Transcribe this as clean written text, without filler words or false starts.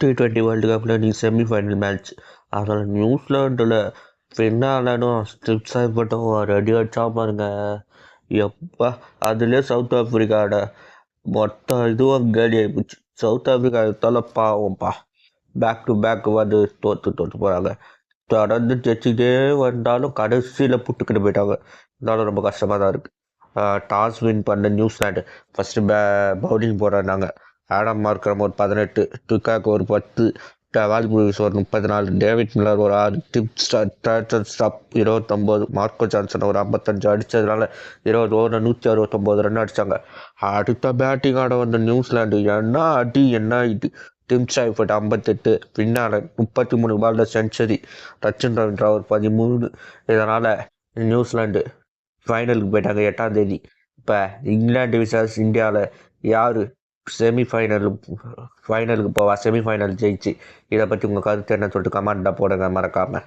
T20 world கப்பில் நீ semi-final match அதில் நியூசிலாண்டில் ஃபின்னாலனும் ஸ்ட்ரிப்ஸ் ஆகப்பட்டும் ரெடி அடிச்சா பாருங்க. எப்பா அதுலேயே சவுத் ஆஃப்ரிக்காவோட மொத்த இதுவும் கேலி ஆகிப்போச்சு. சவுத் ஆஃப்ரிக்கா எடுத்தால பாவம்ப்பா, பேக் டு பேக் வந்து தோற்று போகிறாங்க. தொடர்ந்து ஜெயிச்சுட்டே வந்தாலும் கடைசியில் புட்டுக்கிட்டு போயிட்டாங்க. இருந்தாலும் ரொம்ப கஷ்டமாக தான் இருக்குது. டாஸ் வின் பண்ண நியூசிலாண்டு ஃபஸ்ட்டு பவுலிங் போடுறாங்க. ஆடம் மார்க்ரம் ஒரு 18, டுக்காக் ஒரு 10, டவால் ப்ரூஸ் ஒரு 34, டேவிட் மில்லர் ஒரு 6, ஸ்டாப் 29, மார்க்கோ ஜான்சன் ஒரு 55 அடித்ததுனால 20 ஓவர் 169 ரன் அடித்தாங்க. அடுத்த பேட்டிங் ஆட வந்த நியூசிலாண்டு என்ன அடி என்ன இது. டிம் ஸ்டாய்ஃபர்ட் 58, ஃபின்னாலன் 33 பாலில் செஞ்சுரி, ரச்சின் ரவீந்திரா ஒரு 13. இதனால் நியூசிலாண்டு ஃபைனலுக்கு போயிட்டாங்க 8ஆம் தேதி. இப்போ இங்கிலாந்து விசஸ் இந்தியாவில் யார் ஃபைனலுக்கு போவா, செமிஃபைனல் ஜெயிச்சு. இதை பற்றி உங்கள் கருத்து என்ன சொல்லிட்டு கமெண்ட்டாக போடுங்க மறக்காமல்.